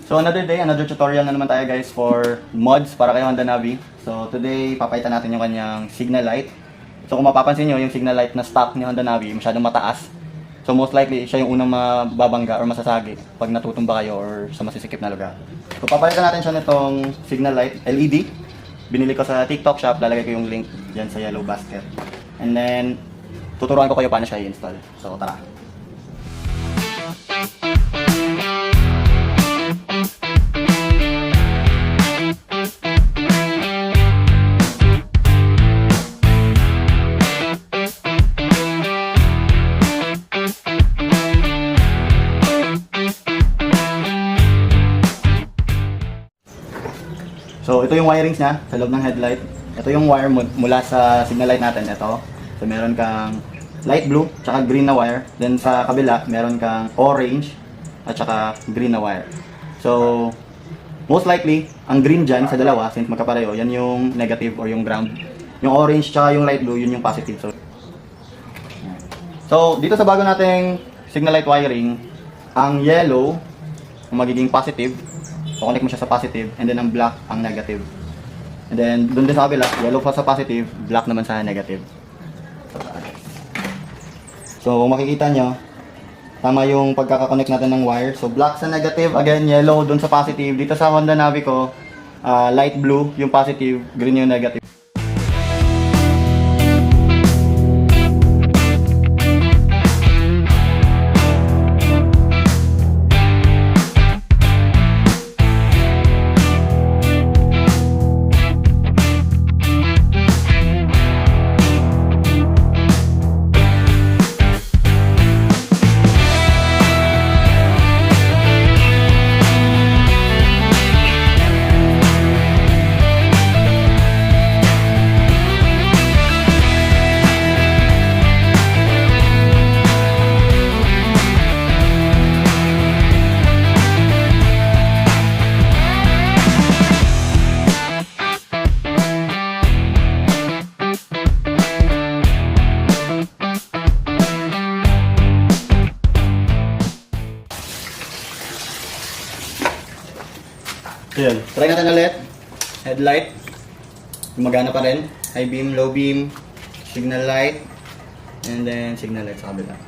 So another day, another tutorial na naman tayo guys for mods para kay Honda Navi. So today, papaitan natin yung kanyang signal light. So kung mapapansin nyo, yung signal light na stock ni Honda Navi, masyadong mataas. So most likely, siya yung unang mababangga or masasagi pag natutumba kayo or sa masisikip na lugar. So papalitan natin siya nitong signal light, LED. Binili ko sa TikTok shop, lalagay ko yung link dyan sa yellow basket. And then, tuturuan ko kayo paano siya i-install. So tara. So ito yung wirings niya sa loob ng headlight. Ito yung wire mula sa signal light natin. Ito. So meron kang light blue tsaka green na wire. Then sa kabila meron kang orange at tsaka green na wire. So most likely ang green dyan sa dalawa, since magkapareho, yan yung negative or yung ground. Yung orange tsaka yung light blue, yun yung positive. So dito sa bago nating signal light wiring, ang yellow ang magiging positive. So, connect mo siya sa positive, and then ang black ang negative. And then, dun din sa kabila, yellow pa sa positive, black naman sa negative. So, kung makikita nyo, tama yung pagkakakonect natin ng wire. So, black sa negative, again, yellow dun sa positive. Dito sa Honda Navi ko, light blue yung positive, green yung negative. Ayan. Try natin ulit. Headlight. Gumagana pa rin. High beam, low beam, signal light, and then signal light sa kabila.